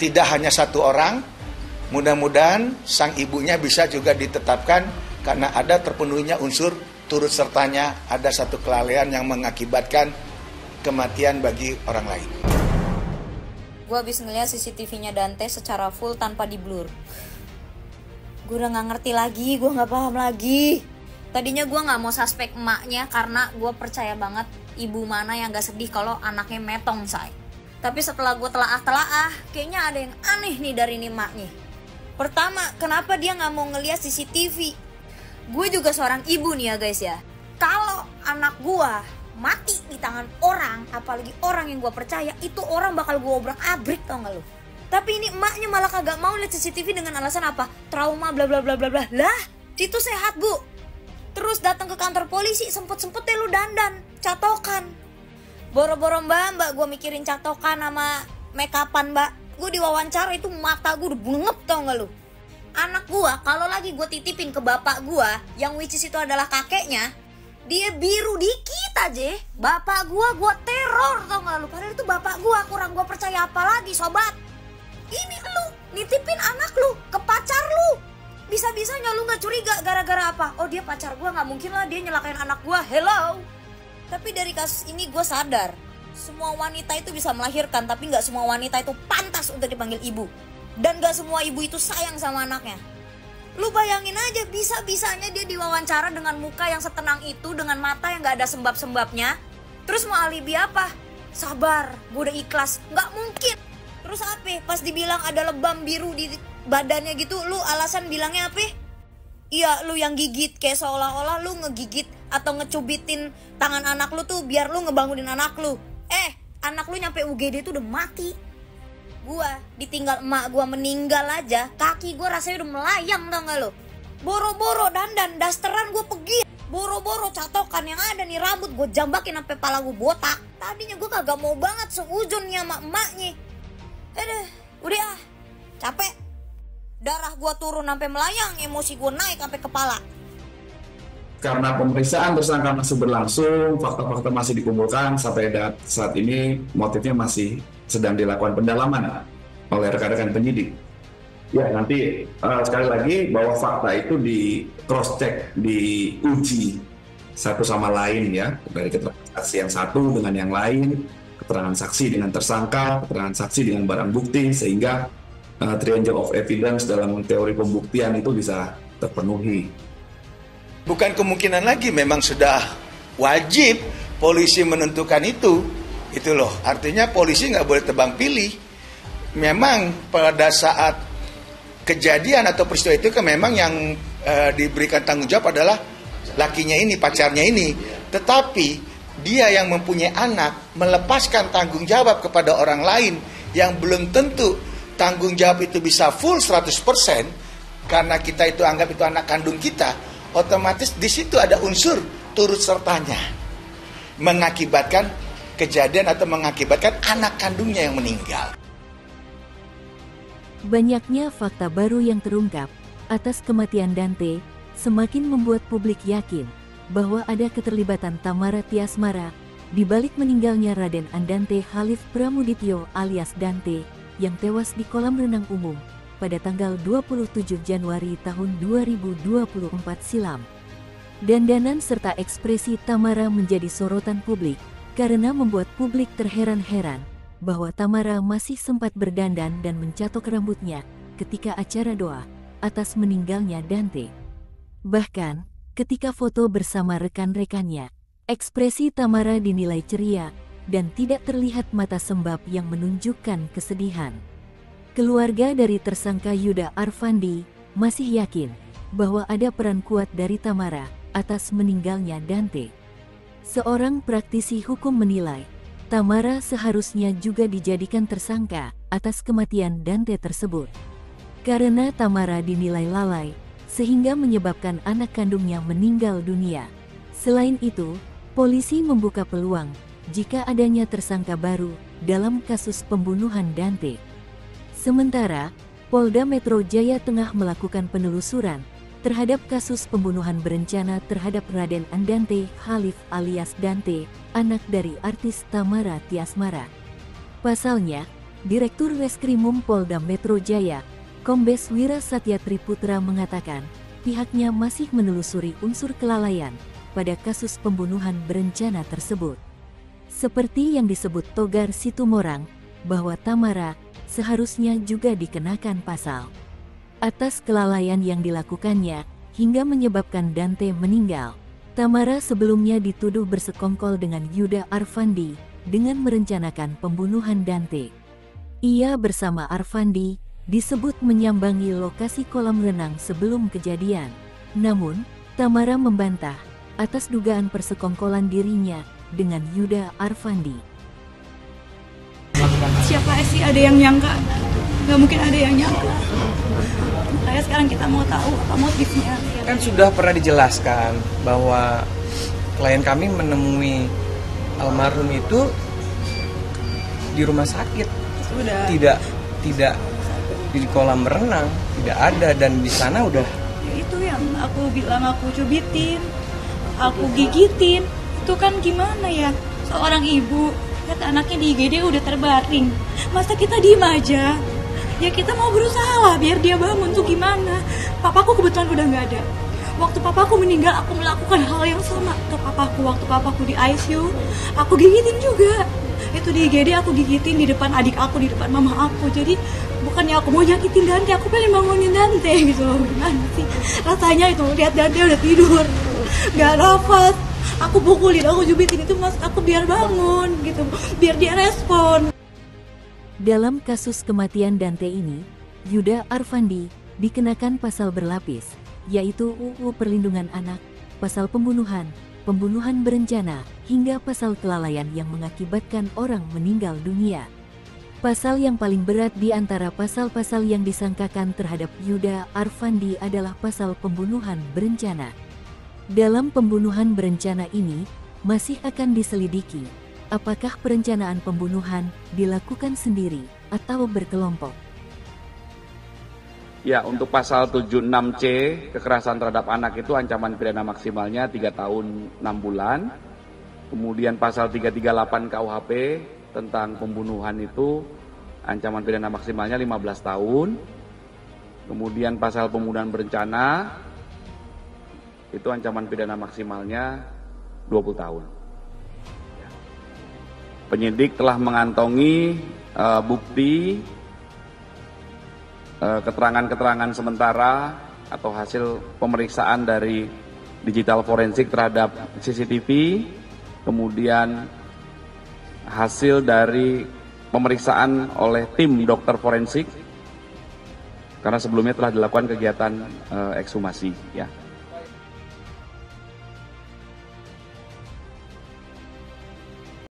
tidak hanya satu orang, mudah-mudahan sang ibunya bisa juga ditetapkan karena ada terpenuhinya unsur turut sertanya ada satu kelalaian yang mengakibatkan kematian bagi orang lain. Gue habis ngeliat CCTV-nya Dante secara full tanpa di blur. Gue udah gak ngerti lagi, gue gak paham lagi. Tadinya gue gak mau suspek emaknya karena gue percaya banget ibu mana yang gak sedih kalau anaknya metong, say. Tapi setelah gue telaah, kayaknya ada yang aneh nih dari ini emaknya. Pertama, kenapa dia gak mau ngeliat CCTV? Gue juga seorang ibu nih ya guys ya. Kalau anak gue mati di tangan orang, apalagi orang yang gue percaya, itu orang bakal gue obrak-abrik, tau gak lu? Tapi ini emaknya malah kagak mau lihat CCTV dengan alasan apa? Trauma bla bla bla bla bla. Lah, itu sehat bu. Terus datang ke kantor polisi, sempet-sempetnya lu dandan, catokan. Boro-boro mbak gue mikirin catokan sama make upan mbak. Gue diwawancara itu mata gue udah bungep, tau gak lu? Anak gue kalau lagi gue titipin ke bapak gue, yang which is itu adalah kakeknya, dia biru dikit aja. Bapak gue teror, tau gak lu? Padahal itu bapak gue, kurang gue percaya apa lagi sobat. Ini lu nitipin anak lu ke pacar lu. Bisa-bisanya lu gak curiga gara-gara apa? Oh dia pacar gue, gak mungkin lah dia nyelakain anak gue. Hello. Tapi dari kasus ini gue sadar, semua wanita itu bisa melahirkan, tapi gak semua wanita itu pantas untuk dipanggil ibu. Dan gak semua ibu itu sayang sama anaknya. Lu bayangin aja, bisa-bisanya dia diwawancara dengan muka yang setenang itu, dengan mata yang gak ada sembab-sembabnya. Terus mau alibi apa? Sabar, gue udah ikhlas. Gak mungkin. Terus apa? Pas dibilang ada lebam biru di badannya gitu, lu alasan bilangnya apa? Iya, lu yang gigit, kayak seolah-olah lu ngegigit atau ngecubitin tangan anak lu tuh biar lu ngebangunin anak lu. Anak lu nyampe UGD tuh udah mati. Gua ditinggal emak gua meninggal aja, kaki gua rasanya udah melayang, tau gak lu? Boro-boro dandan, dasteran gua pergi. Boro-boro catokan yang ada nih rambut gua jambakin sampai pala gua botak. Tadinya gua kagak mau banget seujun nih sama emaknya. Udah capek. Darah gua turun sampai melayang, emosi gua naik sampai kepala. Karena pemeriksaan tersangka masih berlangsung, fakta-fakta masih dikumpulkan, sampai saat ini motifnya masih sedang dilakukan pendalaman oleh rekan-rekan penyidik. Ya, nanti sekali lagi bahwa fakta itu di cross check, diuji satu sama lain ya, dari keterangan saksi yang satu dengan yang lain, keterangan saksi dengan tersangka, keterangan saksi dengan barang bukti, sehingga triangle of evidence dalam teori pembuktian itu bisa terpenuhi. Bukan kemungkinan lagi, memang sudah wajib polisi menentukan itu loh. Artinya polisi nggak boleh tebang pilih. Memang pada saat kejadian atau peristiwa itu kan memang yang diberikan tanggung jawab adalah lakinya ini, pacarnya ini. Tetapi dia yang mempunyai anak melepaskan tanggung jawab kepada orang lain yang belum tentu tanggung jawab itu bisa full 100% karena kita itu anggap itu anak kandung kita. Otomatis di situ ada unsur turut sertanya mengakibatkan kejadian atau mengakibatkan anak kandungnya yang meninggal. Banyaknya fakta baru yang terungkap atas kematian Dante semakin membuat publik yakin bahwa ada keterlibatan Tamara Tiasmara di balik meninggalnya Raden Andante Khalif Pramudityo alias Dante yang tewas di kolam renang umum pada tanggal 27 Januari tahun 2024 silam. Dandanan serta ekspresi Tamara menjadi sorotan publik karena membuat publik terheran-heran bahwa Tamara masih sempat berdandan dan mencatok rambutnya ketika acara doa atas meninggalnya Dante. Bahkan, ketika foto bersama rekan-rekannya, ekspresi Tamara dinilai ceria dan tidak terlihat mata sembab yang menunjukkan kesedihan. Keluarga dari tersangka Yuda Arfandi masih yakin bahwa ada peran kuat dari Tamara atas meninggalnya Dante. Seorang praktisi hukum menilai, Tamara seharusnya juga dijadikan tersangka atas kematian Dante tersebut. Karena Tamara dinilai lalai, sehingga menyebabkan anak kandungnya meninggal dunia. Selain itu, polisi membuka peluang jika adanya tersangka baru dalam kasus pembunuhan Dante. Sementara, Polda Metro Jaya tengah melakukan penelusuran terhadap kasus pembunuhan berencana terhadap Raden Andante Khalif alias Dante, anak dari artis Tamara Tiasmara. Pasalnya, Direktur Reskrimum Polda Metro Jaya, Kombes Wira Satya Triputra mengatakan, pihaknya masih menelusuri unsur kelalaian pada kasus pembunuhan berencana tersebut. Seperti yang disebut Togar Situmorang, bahwa Tamara seharusnya juga dikenakan pasal atas kelalaian yang dilakukannya hingga menyebabkan Dante meninggal. Tamara sebelumnya dituduh bersekongkol dengan Yuda Arfandi dengan merencanakan pembunuhan Dante. Ia bersama Arfandi disebut menyambangi lokasi kolam renang sebelum kejadian. Namun, Tamara membantah atas dugaan persekongkolan dirinya dengan Yuda Arfandi. Siapa sih ada yang nyangka? Gak mungkin ada yang nyangka. Makanya sekarang kita mau tahu apa motifnya. Kan sudah pernah dijelaskan bahwa klien kami menemui almarhum itu di rumah sakit. Sudah. Tidak di kolam renang, tidak ada, dan di sana udah. Ya itu yang aku bilang, aku cubitin, aku gigitin. Itu kan gimana ya? Seorang ibu lihat anaknya di IGD udah terbaring. Masa kita diem aja? Ya kita mau berusaha lah biar dia bangun tuh gimana. Papaku kebetulan udah nggak ada. Waktu papaku meninggal aku melakukan hal yang sama ke papaku. Waktu papaku di ICU aku gigitin juga. Itu di IGD aku gigitin di depan adik aku, di depan mama aku. Jadi bukannya aku mau nyakitin Dante, aku pengen bangunin Dante gitu loh. Gimana sih rasanya itu lihat Dante udah tidur nggak nafas. Aku pukulin, aku jubitin itu mas aku biar bangun gitu, biar dia respon. Dalam kasus kematian Dante ini, Yuda Arfandi dikenakan pasal berlapis, yaitu UU Perlindungan Anak, pasal pembunuhan, pembunuhan berencana, hingga pasal kelalaian yang mengakibatkan orang meninggal dunia. Pasal yang paling berat di antara pasal-pasal yang disangkakan terhadap Yuda Arfandi adalah pasal pembunuhan berencana. Dalam pembunuhan berencana ini, masih akan diselidiki apakah perencanaan pembunuhan dilakukan sendiri atau berkelompok. Ya, untuk pasal 76C, kekerasan terhadap anak itu ancaman pidana maksimalnya 3 tahun 6 bulan. Kemudian pasal 338 KUHP tentang pembunuhan itu ancaman pidana maksimalnya 15 tahun. Kemudian pasal pembunuhan berencana itu ancaman pidana maksimalnya 20 tahun. Penyidik telah mengantongi bukti keterangan-keterangan sementara atau hasil pemeriksaan dari digital forensik terhadap CCTV, kemudian hasil dari pemeriksaan oleh tim dokter forensik, karena sebelumnya telah dilakukan kegiatan ekshumasi. Ya.